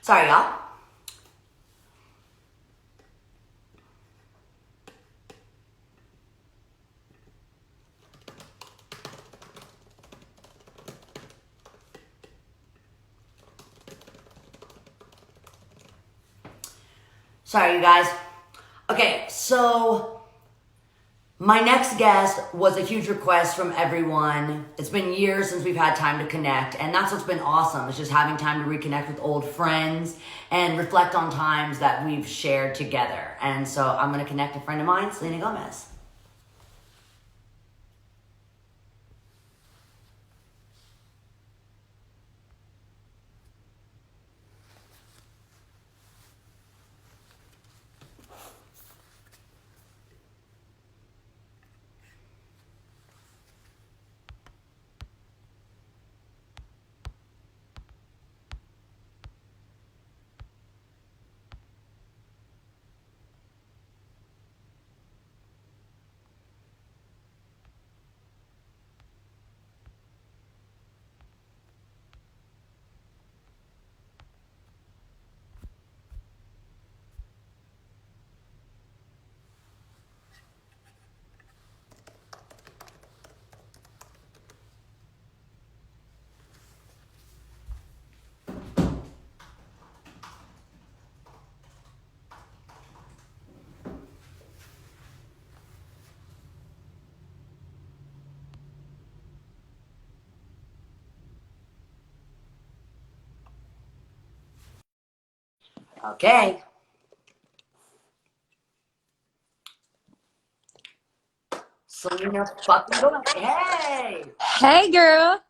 Sorry, y'all. Sorry, you guys. Okay, so my next guest was a huge request from everyone. It's been years since we've had time to connect, and that's what's been awesome. It's just having time to reconnect with old friends and reflect on times that we've shared together. And so I'm going to connect a friend of mine, Selena Gomez. Okay. Selena fucking Gomez. Hey! Hey girl,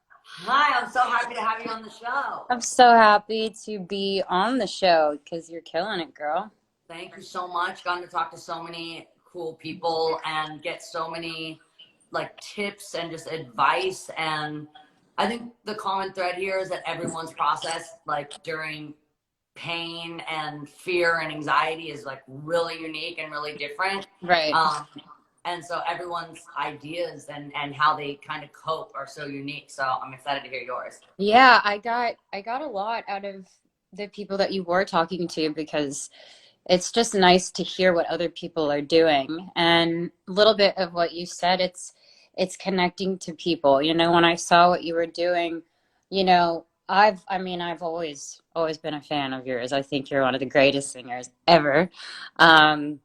Hi, I'm so happy to have you on the show. I'm so happy to be on the show because you're killing it, girl. Thank you so much. Gotten to talk to so many cool people and get so many like tips and just advice. And I think the common thread here is that everyone's process, like during pain and fear and anxiety, is like really unique and really different. Right. Um, and so everyone's ideas and how they kind of cope are so unique. So I'm excited to hear yours. Yeah, I got a lot out of the people that you were talking to because it's just nice to hear what other people are doing. And a little bit of what you said, it's connecting to people. When I saw what you were doing, I've always been a fan of yours. I think you're one of the greatest singers ever. Um,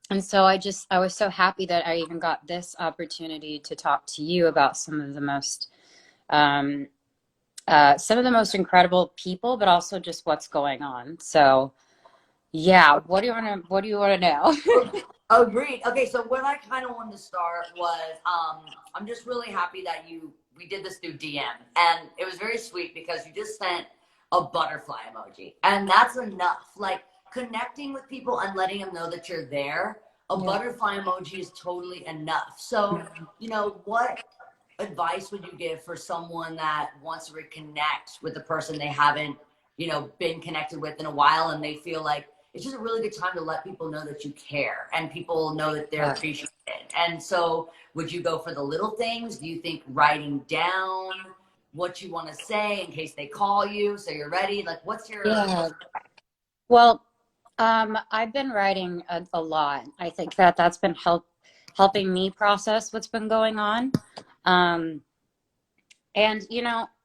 And so I was so happy that I even got this opportunity to talk to you about um, some of the most incredible people, but also just what's going on. So yeah, what do you want to know? Agreed. Okay, so what I kind of wanted to start was I'm just really happy that we did this through DM, and it was very sweet because you just sent a butterfly emoji, and that's enough. Like connecting with people and letting them know that you're there. A Yeah. butterfly emoji is totally enough. So, what advice would you give for someone that wants to reconnect with a person they haven't, been connected with in a while, and they feel like it's just a really good time to let people know that you care and people know that they're Yeah. appreciated. And so, would you go for the little things? Do you think writing down what you want to say in case they call you so you're ready? Like, Yeah. Well, I've been writing a lot. I think that that's been helping me process what's been going on. Um, And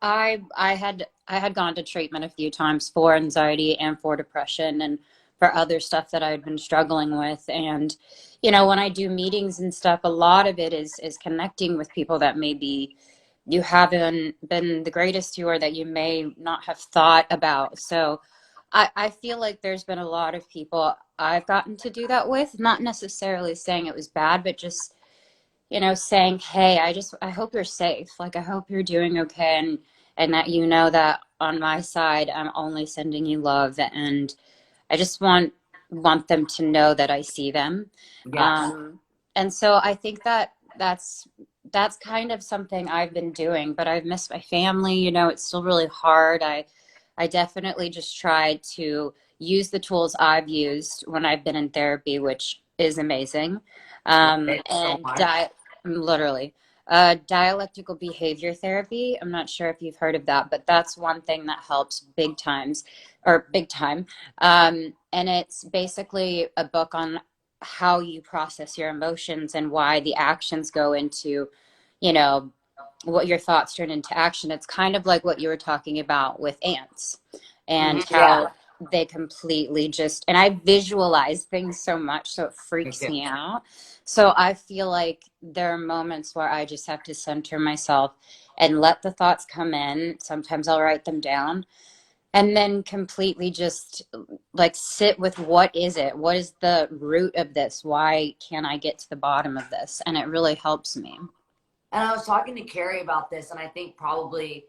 I had gone to treatment a few times for anxiety and for depression and for other stuff that I had been struggling with. And when I do meetings and stuff, a lot of it is connecting with people that maybe you haven't been the greatest to or that you may not have thought about. So I feel like there's been a lot of people I've gotten to do that with, not necessarily saying it was bad, but just saying, hey, I hope you're safe. Like, I hope you're doing okay. And that, that on my side, I'm only sending you love. And I just want them to know that I see them. Yes. And so I think that that's kind of something I've been doing, but I've missed my family. It's still really hard. I definitely just tried to use the tools I've used when I've been in therapy, which is amazing. Thank you so And much. literally. Dialectical behavior therapy. I'm not sure if you've heard of that, but that's one thing that helps big time. And it's basically a book on how you process your emotions and why the actions go into, you know, what your thoughts turn into action. It's kind of like what you were talking about with ants and Yeah, how they completely just, and I visualize things so much, so it me freaks too. me out. So I feel like there are moments where I just have to center myself and let the thoughts come in. Sometimes I'll write them down and then completely just like sit with what is it? What is the root of this? Why can't I get to the bottom of this? And it really helps me. And I was talking to Carrie about this, and I think probably,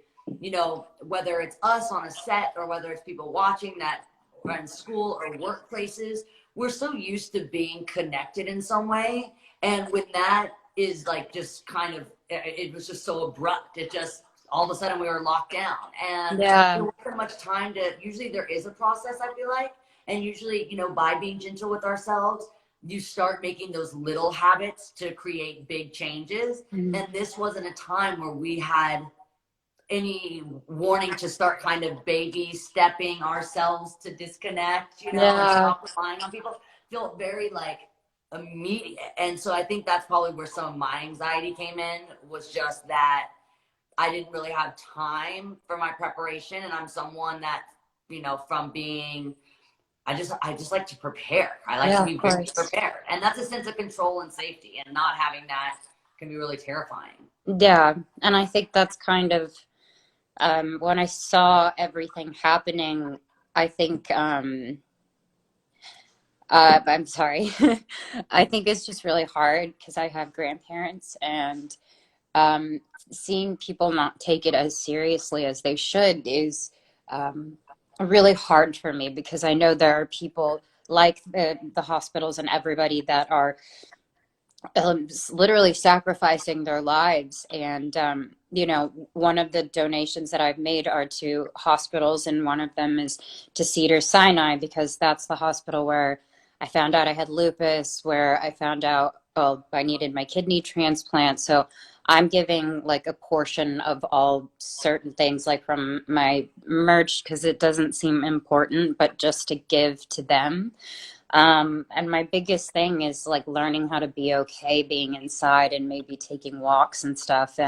whether it's us on a set or whether it's people watching that are in school or workplaces, we're so used to being connected in some way. And when that is like just kind of, it was just so abrupt. It just, all of a sudden we were locked down. And there Yeah. wasn't much time to, usually there is a process, I feel like. And usually, by being gentle with ourselves, you start making those little habits to create big changes. Mhm. And this wasn't a time where we had any warning to start kind of baby stepping ourselves to disconnect, and Yeah. stop relying on people. Felt very like immediate. And so I think that's probably where some of my anxiety came in, was just that I didn't really have time for my preparation. And I'm someone that, from being, I just like to prepare. I like to Yeah, be of very course. prepared. And that's a sense of control and safety. And not having that can be really terrifying. Yeah. And I think that's kind of when I saw everything happening, I think I'm sorry. I think it's just really hard because I have grandparents and um, seeing people not take it as seriously as they should is um, really hard for me because I know there are people like the hospitals and everybody that are literally sacrificing their lives. And, one of the donations that I've made are to hospitals, and one of them is to Cedar Sinai because that's the hospital where I found out I had lupus, where I found out, well, I needed my kidney transplant. So I'm giving like a portion of all certain things, like from my merch, because it doesn't seem important, but just to give to them. And my biggest thing is like learning how to be okay being inside and maybe taking walks and stuff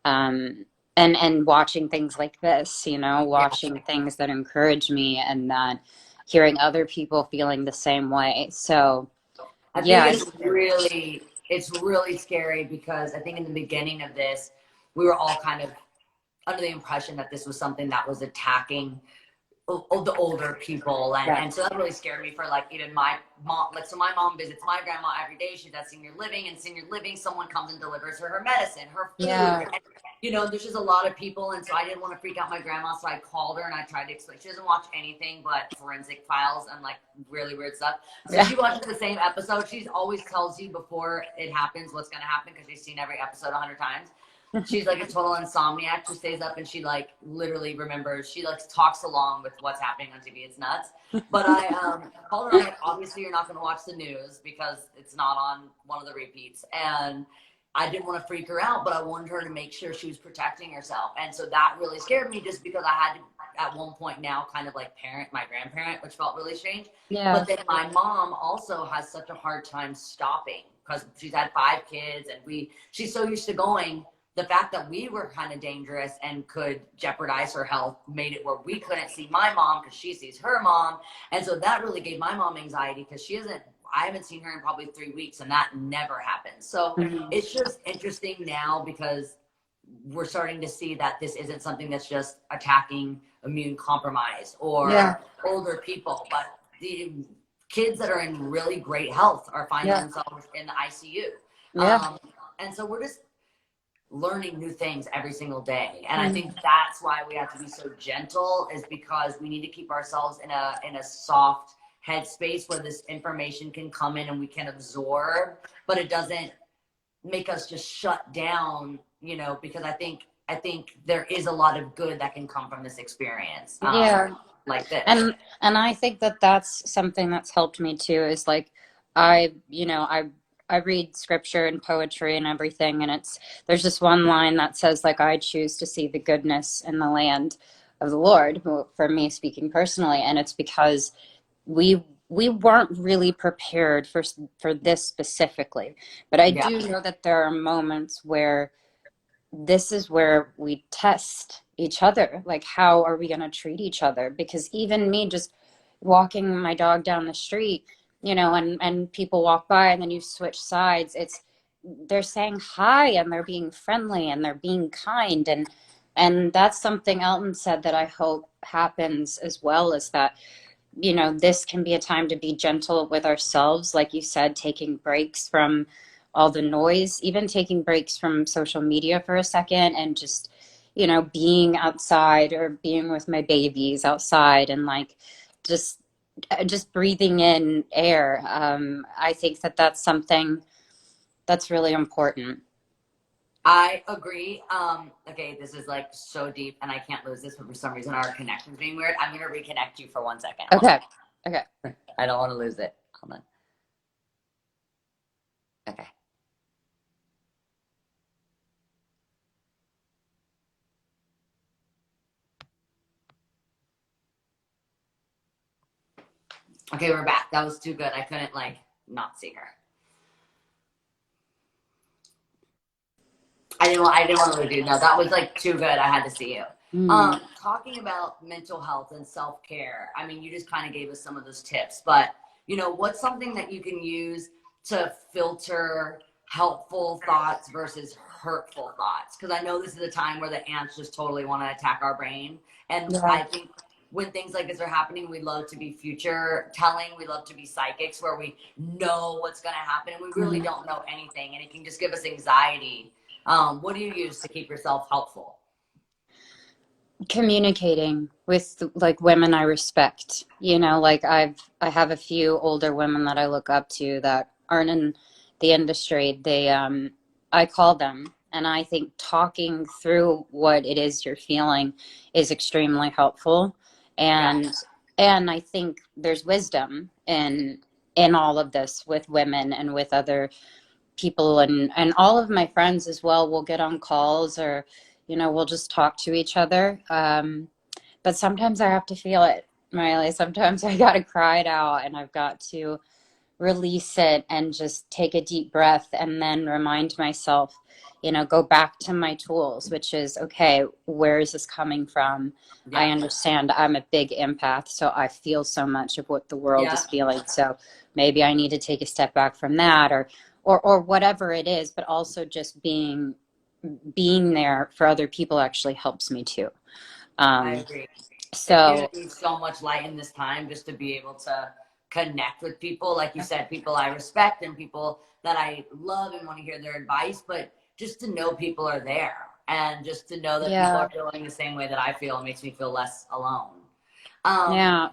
um and watching things like this, Yeah. watching things that encourage me and that hearing other people feeling the same way. So I think yeah, it's really scary, because I think in the beginning of this, we were all kind of under the impression that this was something that was attacking the older people. and yeah, and so that really scared me, for like even my mom. Like, so my mom visits my grandma every day. She's at senior living, and senior living, someone comes and delivers her medicine, her food, yeah, and there's just a lot of people. And so I didn't want to freak out my grandma, so I called her and I tried to explain. She doesn't watch anything but forensic files and like really weird stuff. So yeah, she watches the same episode. She always tells you before it happens what's going to happen, because she's seen every episode 100 times. She's like a total insomniac. She stays up and she like literally remembers. She like talks along with what's happening on TV. It's nuts. But I called her. I'm like, obviously you're not going to watch the news because it's not on one of the repeats. And I didn't want to freak her out, but I wanted her to make sure she was protecting herself. And so that really scared me, just because I had to, at one point now, kind of like parent my grandparent, which felt really strange. yeah, But then my mom also has such a hard time stopping, because she's had 5 kids, and she's so used to going. The fact that we were kind of dangerous and could jeopardize her health made it where we couldn't see my mom because she sees her mom. And so that really gave my mom anxiety, because I haven't seen her in probably 3 weeks, and that never happens. So mhm, it's just interesting now, because we're starting to see that this isn't something that's just attacking immune compromise yeah, or older people, but the kids that are in really great health are finding yeah, themselves in the ICU. yeah, Um, and so we're just learning new things every single day. And I think mhm, that's why we have to be so gentle, is because we need to keep ourselves in a soft headspace where this information can come in and we can absorb, but it doesn't make us just shut down, because I think there is a lot of good that can come from this experience, yeah. like this. And I think that that's something that's helped me too is like I I read scripture and poetry and everything, and there's this one line that says, like, I choose to see the goodness in the land of the Lord, for me speaking personally, and it's because we weren't really prepared for this specifically. But I Yeah. do know that there are moments where this is where we test each other. Like, how are we going to treat each other? Because even me just walking my dog down the street, and people walk by and then you switch sides, they're saying hi and they're being friendly and they're being kind. And that's something Elton said that I hope happens as well, is that this can be a time to be gentle with ourselves, like you said, taking breaks from all the noise, even taking breaks from social media for a second, and just, being outside or being with my babies outside, and like just just breathing in air. I think that that's something that's really important. I agree. Okay, this is like so deep and I can't lose this, but for some reason our connection's being weird. I'm gonna reconnect you for 1 second. Hold Okay. Okay. on. I don't want to lose it. Hold on. Okay. Okay, we're back. That was too good. I couldn't like not see her. I didn't want to lose you. No, that was like too good. I had to see you. Mm. Talking about mental health and self-care. I mean, you just kind of gave us some of those tips, but what's something that you can use to filter helpful thoughts versus hurtful thoughts? Because I know this is a time where the ants just totally want to attack our brain. And Yeah. I think when things like this are happening, we love to be future telling. We love to be psychics where we know what's going to happen and we really Mhm. don't know anything. And it can just give us anxiety. What do you use to keep yourself helpful? Communicating with like women I respect. Like I have a few older women that I look up to that aren't in the industry. I call them, and I think talking through what it is you're feeling is extremely helpful. Yeah. And I think there's wisdom in all of this with women and with other people, and all of my friends as well will get on calls, or we'll just talk to each other. But sometimes I have to feel it, Miley. Sometimes I got to cry it out, and I've got to release it and just take a deep breath, and then remind myself, go back to my tools, which is, okay, where is this coming from? I Yeah. understand I'm a big empath, so I feel so much of what the world Yeah. is feeling. So maybe I need to take a step back from that, or whatever it is. But also just being there for other people actually helps me too. I Um, agree. It's given so me so much light in this time just to be able to connect with people, like you said, people I respect and people that I love and want to hear their advice, but just to know people are there and just to know that people yeah, are feeling the same way that I feel makes me feel less alone. Um, yeah.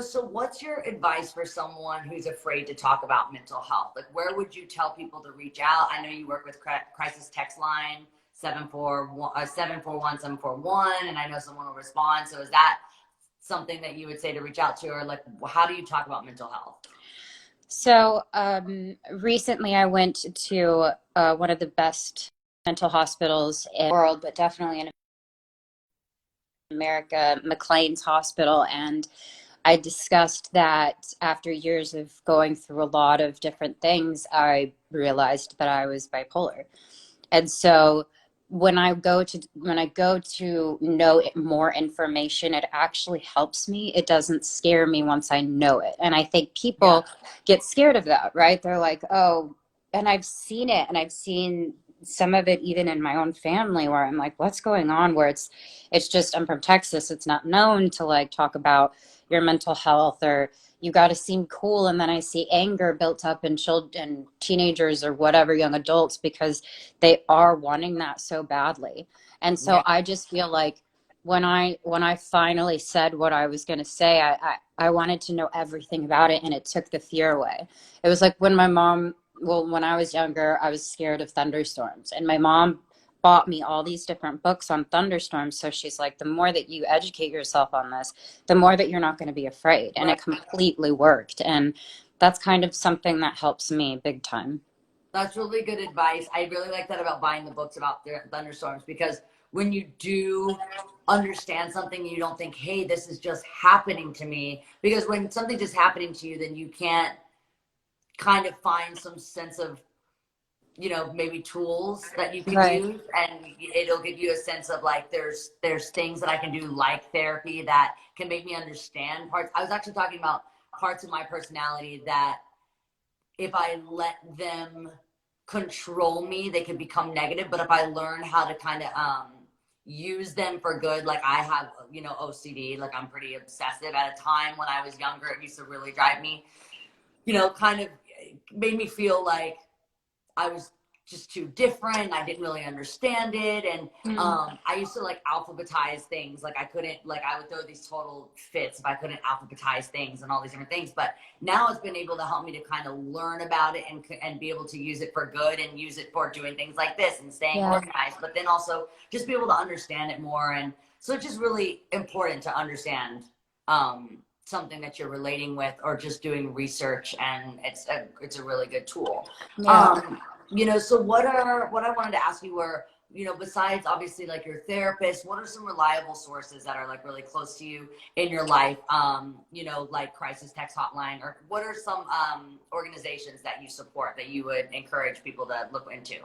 so what's your advice for someone who's afraid to talk about mental health? Like, where would you tell people to reach out? I know you work with crisis text line 741 and I know someone will respond. So is that something that you would say to reach out to, or like, how do you talk about mental health? So recently I went to one of the best mental hospitals in the world, but definitely in America, McLean's Hospital. And I discussed that after years of going through a lot of different things, I realized that I was bipolar. And so when I go to know more information, it actually helps me. It doesn't scare me once I know it. And I think Yeah. people get scared of that, right? They're like, oh, and I've seen it, and I've seen some of it even in my own family, where I'm like, what's going on? Where it's just, I'm from Texas. It's not known to like talk about your mental health, or you got to seem cool. And then I see anger built up in children, teenagers, or whatever, young adults, because they are wanting that so badly. And so Yeah. I just feel like when I finally said what I was going to say, I wanted to know everything about it, and it took the fear away. It was like when I was younger, I was scared of thunderstorms, and my mom bought me all these different books on thunderstorms. So she's like, the more that you educate yourself on this, the more that you're not going to be afraid. And Right. it completely worked. And that's kind of something that helps me big time. That's really good advice. I really like that about buying the books about thunderstorms, because when you do understand something, you don't think, hey, this is just happening to me. Because when something's just happening to you, then you can't kind of find some sense of, maybe tools that you can Right. use, and it'll give you a sense of like, there's things that I can do, like therapy, that can make me understand parts. I was actually talking about parts of my personality that if I let them control me, they can become negative. But if I learn how to kind of use them for good, like I have, OCD, like I'm pretty obsessive. At a time when I was younger, it used to really drive me, kind of made me feel like I was just too different. I didn't really understand it. And Mm. I used to like alphabetize things. Like I couldn't, like I would throw these total fits if I couldn't alphabetize things and all these different things. But now it's been able to help me to kind of learn about it, and be able to use it for good, and use it for doing things like this and staying Yeah. organized, but then also just be able to understand it more. And so it's just really important to understand something that you're relating with, or just doing research, and it's a really good tool. Yeah. So what I wanted to ask you were, besides obviously like your therapist, what are some reliable sources that are like really close to you in your life? Like crisis text hotline, or what are some organizations that you support that you would encourage people to look into?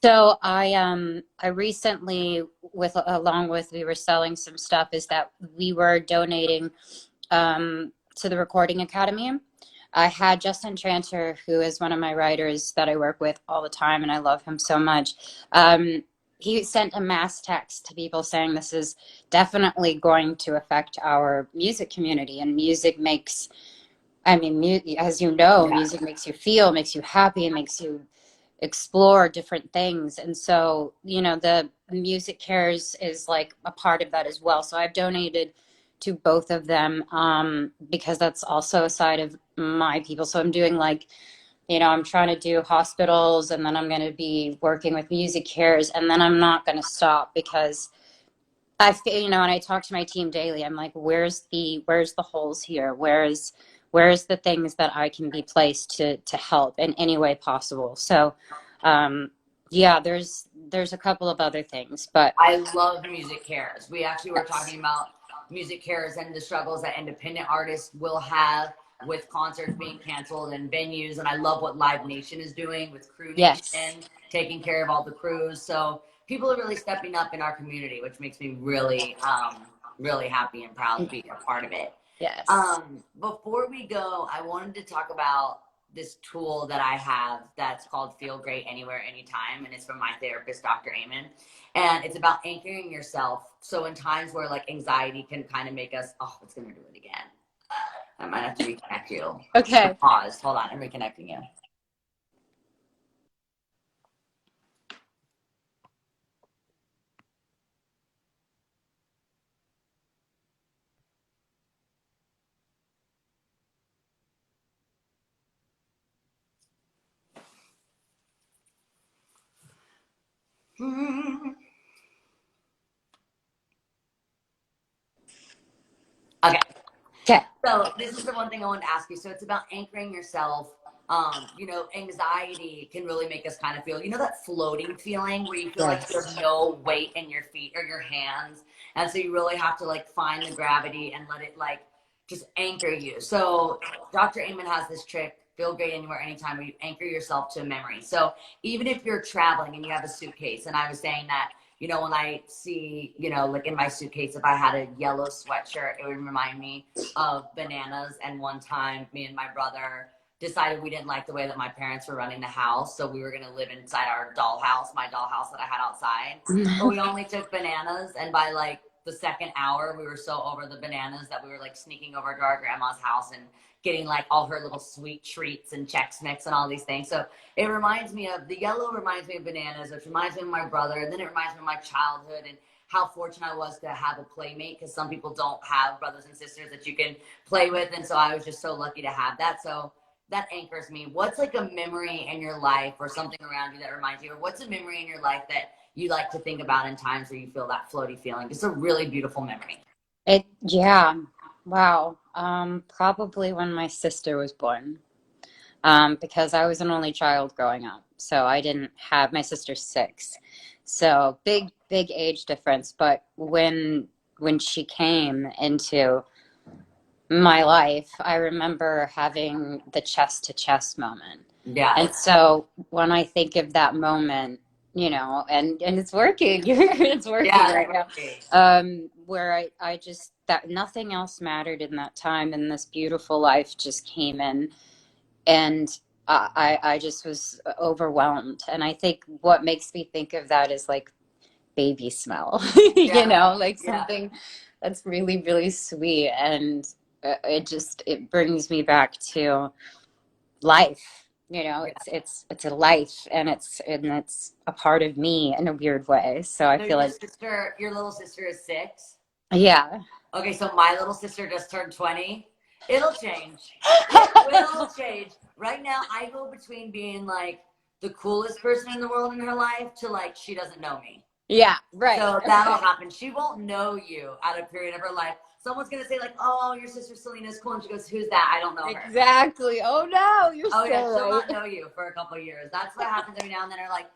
So I recently, with along with we were selling some stuff, is that we were donating to the Recording Academy. I had Justin Tranter, who is one of my writers that I work with all the time, and I love him so much. He sent a mass text to people saying this is definitely going to affect our music community, and music makes, I mean, as you know, Yeah. music makes you feel, makes you happy, and makes you explore different things. And so, the Music Cares is like a part of that as well. So I've donated to both of them, because that's also a side of my people. So I'm doing like, I'm trying to do hospitals, and then I'm going to be working with Music Cares, and then I'm not going to stop, because I feel, and I talk to my team daily. I'm like, where's the holes here? Where's the things that I can be placed to help in any way possible? So, um, yeah, there's a couple of other things, but I love Music Cares. We actually were yes, talking about Music Cares and the struggles that independent artists will have with concerts being canceled and venues. And I love what Live Nation is doing with Crew yes, Nation, taking care of all the crews. So people are really stepping up in our community, which makes me really, really happy and proud to be a part of it. yes. Before we go, I wanted to talk about this tool that I have that's called Feel Great Anywhere, Anytime, and it's from my therapist, Dr. Amen. And it's about anchoring yourself. So in times where like anxiety can kind of make us, oh, it's gonna do it again. I might have to reconnect you. So Okay. pause. Hold on, I'm reconnecting you. Okay. Okay. So this is the one thing I wanted to ask you. So it's about anchoring yourself. Anxiety can really make us kind of feel, that floating feeling where you feel like you have Yes. no weight in your feet or your hands. And so you really have to like find the gravity and let it like just anchor you. So Dr. Amen has this trick, Feel Great Anywhere, Anytime, where you anchor yourself to a memory. So even if you're traveling and you have a suitcase, and I was saying that, when I see, like in my suitcase, if I had a yellow sweatshirt, it would remind me of bananas. And one time, me and my brother decided we didn't like the way that my parents were running the house, so we were going to live inside our dollhouse, my dollhouse that I had outside. But we only took bananas, and by like the second hour, we were so over the bananas that we were like sneaking over to our grandma's house and getting like all her little sweet treats and Chex Mix and all these things. So it reminds me of the yellow, reminds me of bananas, which reminds me of my brother, and then it reminds me of my childhood and how fortunate I was to have a playmate, because some people don't have brothers and sisters that you can play with. And so I was just so lucky to have that. So that anchors me. What's like a memory in your life or something around you that reminds you, or what's a memory in your life that you like to think about in times where you feel that floaty feeling? It's a really beautiful memory. Yeah. Wow. Probably when my sister was born. because I was an only child growing up. So I didn't have, my sister's 6. So big age difference. But when she came into my life, I remember having the chest to chest moment. Yeah. And so when I think of that moment, and it's working, it's working Yeah. right now. Where I just, that nothing else mattered in that time, and this beautiful life just came in, and I just was overwhelmed. And I think what makes me think of that is like baby smell, Yeah. like Yeah. something that's really, really sweet. And it brings me back to life. It's a life, and it's a part of me in a weird way. So I So feel like, your little sister is 6. yeah. Okay, so my little sister just turned 20. It'll change. It will change. Right now, I go between being like the coolest person in the world in her life to like she doesn't know me. Yeah, right. So that'll happen. She won't know you at a period of her life. Someone's gonna say like, "Oh, your sister Selena's cool," and she goes, "Who's that? I don't know her." Exactly. Oh no, you're Oh yeah, so she'll right. not know you for a couple of years. That's what happens every now and then. Or like,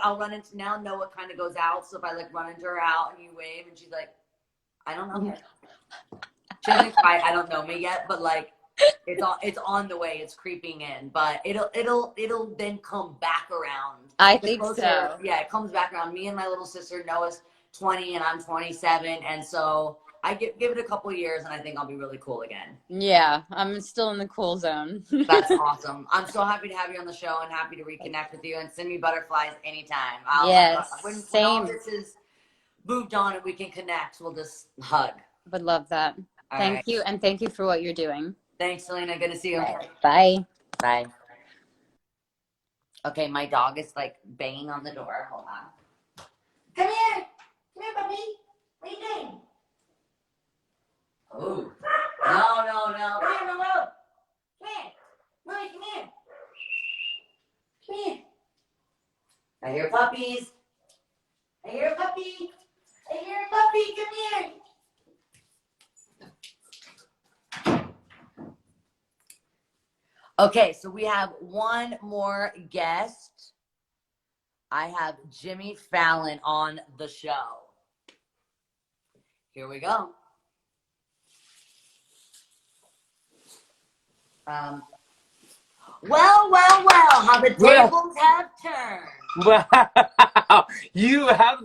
I'll run into now Noah kind of goes out. So if I like run into her out and you wave and she's like, "I don't know her." She doesn't quite, I don't know me yet, but like it's on the way, it's creeping in, but it'll then come back around. I The think closer, so. yeah, it comes back around. Me and my little sister Noah's 20 and I'm 27, and so I give it a couple of years and I think I'll be really cool again. Yeah, I'm still in the cool zone. That's awesome. I'm so happy to have you on the show and happy to reconnect with you, and send me butterflies anytime. Yes, When all same. this is moved on and we can connect, we'll just hug. Would love that. All Thank right. you, and thank you for what you're doing. Thanks, Selena. Good to see you. Bye. Bye. Okay, my dog is like banging on the door. Hold on. Come here. Come here, puppy. What are you doing? Oh. No. Come here, Momo. Come here. Momo, come here. Come here. I hear puppies. I hear a puppy. I hear a puppy. Come here. Okay, so we have one more guest. I have Jimmy Fallon on the show. Here we go. Well, how the tables have turned. Wow,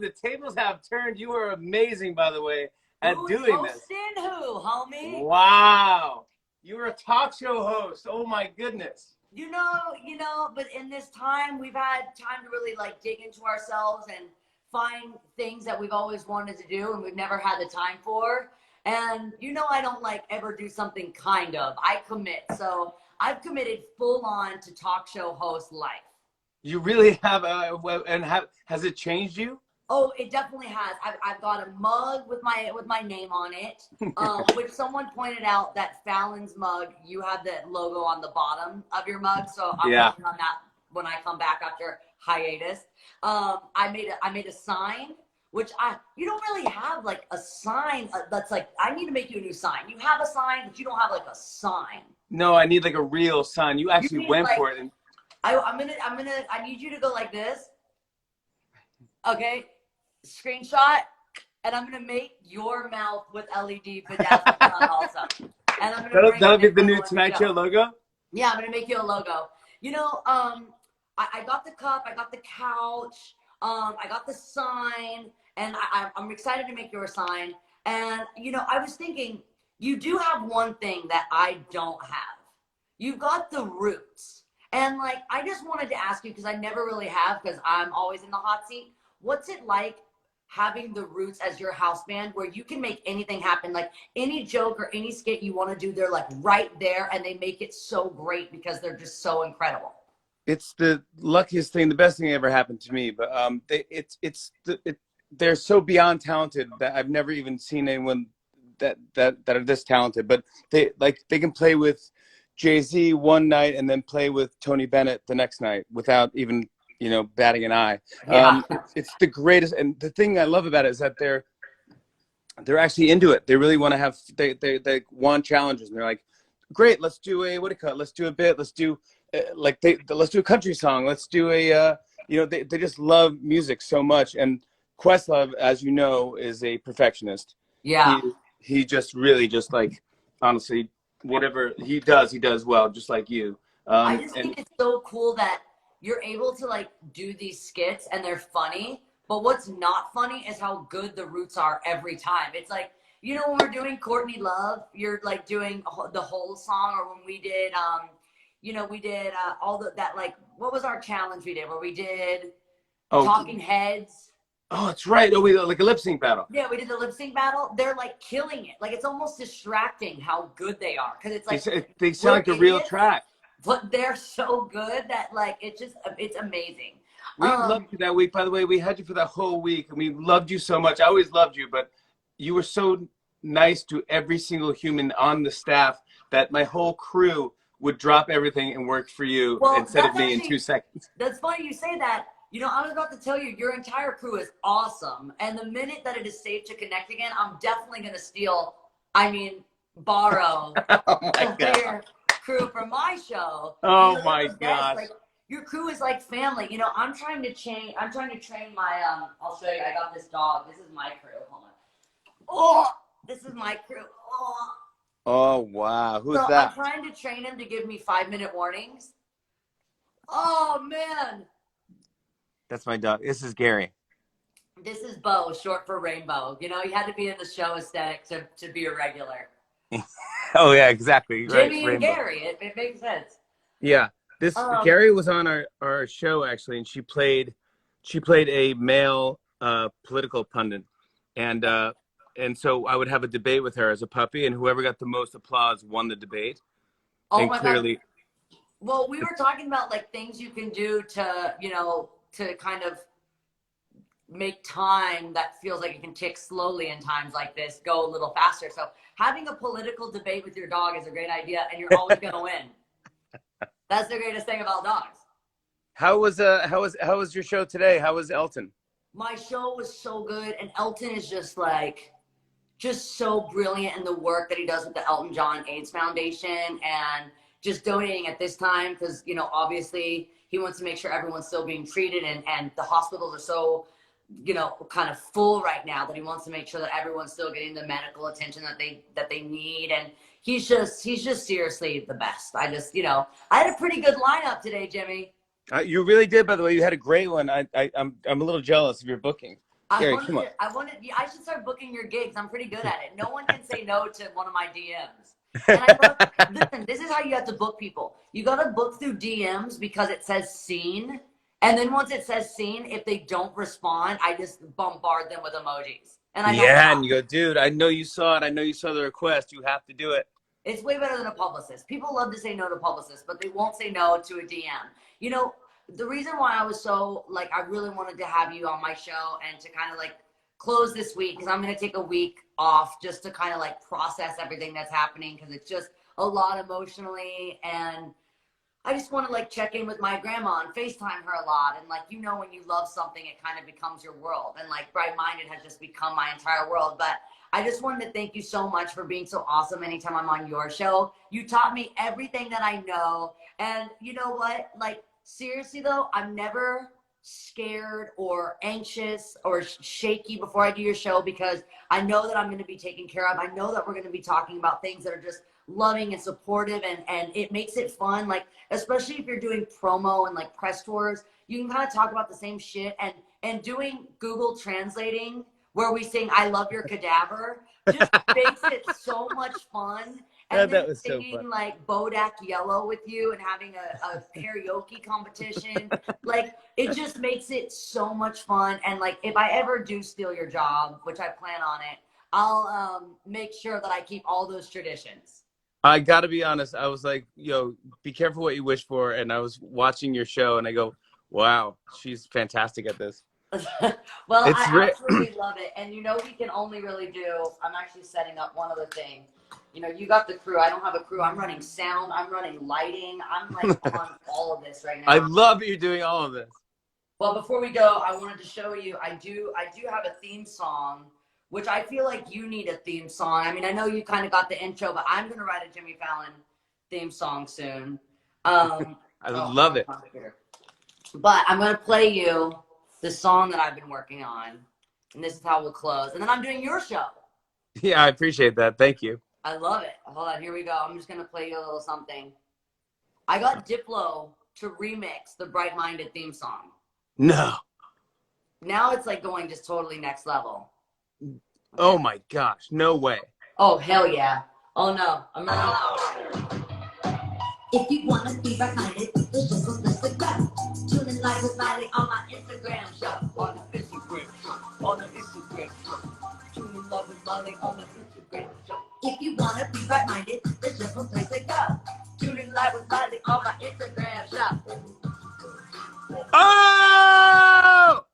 the tables have turned. You are amazing, by the way, at Who is doing this. hosting who, homie? Wow, you were a talk show host. Oh my goodness. But in this time, we've had time to really like dig into ourselves and find things that we've always wanted to do and we've never had the time for. And I don't like ever do something kind of. I commit. So I've committed full on to talk show host life. You really have, has it changed you? Oh, it definitely has. I've got a mug with my name on it, which someone pointed out that Fallon's mug, you have the logo on the bottom of your mug, so I'm working on that when I come back after hiatus. I made a sign, which you don't really have like a sign that's like, I need to make you a new sign. You have a sign, but you don't have like a sign. No, I need like a real sign. You actually went like, for it. And I need you to go like this. Okay. Screenshot, and I'm gonna make your mouth with LED bedazzled also. And I'm gonna that'll be the new Tonight Show logo? Yeah, I'm gonna make you a logo. I got the cup, I got the couch, I got the sign, and I'm excited to make your sign. And I was thinking, you do have one thing that I don't have. You've got the roots. And like, I just wanted to ask you, because I never really have, because I'm always in the hot seat. What's it like having the Roots as your house band, where you can make anything happen? Like any joke or any skit you want to do, they're like right there, and they make it so great because they're just so incredible. It's the luckiest thing, the best thing that ever happened to me. But they're so beyond talented that I've never even seen anyone that are this talented. But they can play with Jay-Z one night and then play with Tony Bennett the next night without even batting an eye. Yeah. It's the greatest. And the thing I love about it is that they're actually into it. They really want to have, they want challenges. And they're like, great, let's do a, let's do a bit. like let's do a country song. Let's do a you know, they just love music so much. And Questlove, as you know, is a perfectionist. Yeah. He just really just like, honestly, whatever he does well, just like you. I just And think it's so cool that you're able to like do these skits and they're funny, but what's not funny is how good the roots are every time. It's like, you know, when we're doing Courtney Love, you're like doing the whole song, or when we did, you know, we did all that, like, what was our challenge we did where we did oh, Talking Heads? oh, that's right. Oh, we like a lip sync battle. Yeah, we did the lip sync battle. They're like killing it. Like, it's almost distracting how good they are, because it's like They sound we're like the real idiots, track. but they're so good that like it's amazing. We loved you that week. By the way, we had you for that whole week, and we loved you so much. I always loved you, but you were so nice to every single human on the staff that my whole crew would drop everything and work for you Well, instead of that's me in actually 2 seconds. that's funny you say that. You know, I was about to tell you, your entire crew is awesome, and the minute that it is safe to connect again, I'm definitely gonna steal. I mean, borrow Oh my God. your crew from my show. Oh You know, my they're the best. gosh. Like, your crew is like family. You know, I'm trying to train my I'll show you. I got this dog. This is my crew. Hold on. Oh, this is my crew. Oh. Oh wow. Who's So that? I'm trying to train him to give me 5-minute warnings. Oh man. That's my dog. This is Gary. This is Bo, short for Rainbow. You know, you had to be in the show aesthetic to be a regular. Oh yeah, exactly. Right. Jimmy and Rainbow. Gary, it makes sense. Yeah. This Gary was on our show actually, and she played a male political pundit, and so I would have a debate with her as a puppy, and whoever got the most applause won the debate. Oh And my clearly, God. Well, we were talking about like things you can do to, you know, to kind of make time that feels like it can tick slowly in times like this go a little faster. So having a political debate with your dog is a great idea, and you're always going to win. That's the greatest thing about dogs. how was your show today? How was Elton? My show was so good, and Elton is just so brilliant in the work that he does with the Elton John AIDS Foundation, and just donating at this time because, you know, obviously he wants to make sure everyone's still being treated, and the hospitals are so, you know, kind of full right now that he wants to make sure that everyone's still getting the medical attention that they need. And he's just seriously the best. I just, you know, I had a pretty good lineup today, Jimmy. You really did, by the way. You had a great one. I'm a little jealous of your booking. Gary, come on. I should start booking your gigs. I'm pretty good at it. No one can say no to one of my DMs. And I love, listen, this is how you have to book people. You got to book through DMs because it says seen. And then once it says seen, if they don't respond, I just bombard them with emojis. And I Yeah, and you go, dude, I know you saw it. I know you saw the request. You have to do it. It's way better than a publicist. People love to say no to publicists, but they won't say no to a DM. You know, the reason why I was so, like, I really wanted to have you on my show and to kind of, like, close this week, because I'm going to take a week off just to kind of, like, process everything that's happening, because it's just a lot emotionally, and I just want to, like, check in with my grandma and FaceTime her a lot, and, like, you know, when you love something, it kind of becomes your world, and, like, Bright Minded has just become my entire world. But I just wanted to thank you so much for being so awesome anytime I'm on your show. You taught me everything that I know, and you know what? Like, seriously though, I'm never scared or anxious or shaky before I do your show, because I know that I'm going to be taken care of. I know that we're going to be talking about things that are just loving and supportive, and it makes it fun. Like, especially if you're doing promo and like press tours, you can kind of talk about the same shit, and doing Google translating where we sing "I love your cadaver" just makes it so much fun. And That then was so singing fun. like Bodak Yellow with you and having a karaoke competition, like, it just makes it so much fun. And like, if I ever do steal your job, which I plan on it, I'll make sure that I keep all those traditions. I got to be honest. I was like, yo, be careful what you wish for. And I was watching your show, and I go, wow, she's fantastic at this. Well, It's I absolutely love it. And you know, we can only really do, I'm actually setting up one other thing. You know, you got the crew. I don't have a crew. I'm running sound. I'm running lighting. I'm like on all of this right now. I love that you're doing all of this. Well, before we go, I wanted to show you, I do have a theme song, which I feel like you need a theme song. I mean, I know you kind of got the intro, but I'm going to write a Jimmy Fallon theme song soon. I love it. But I'm going to play you the song that I've been working on. And this is how we'll close. And then I'm doing your show. Yeah, I appreciate that. Thank you. I love it. Hold on, here we go. I'm just going to play you a little something. I got Diplo to remix the Bright Minded theme song. No. Now it's like going just totally next level. Okay. Oh my gosh. No way. Oh, hell yeah. Oh no. I'm not. If you want to be right-minded, there's just a place to go. Tune in live with Miley on my Instagram show. On the Instagram show. On the Instagram show. Tune in live with Miley on the Instagram show. If you want to be right-minded, there's just a place to go. Tune in live with Miley on my Instagram show. Oh!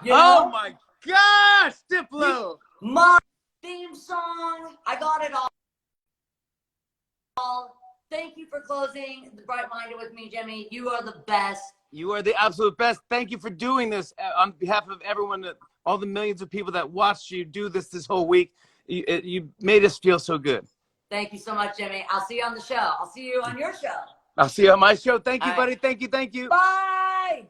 You know? Oh my gosh, Diplo! My theme song. I got it all. Thank you for closing the Bright Minded with me, Jimmy. You are the best. You are the absolute best. Thank you for doing this on behalf of everyone, all the millions of people that watched you do this whole week. You made us feel so good. Thank you so much, Jimmy. I'll see you on the show. I'll see you on your show. I'll see you on my show. Thank you, All buddy. right. Thank you. Thank you. Bye.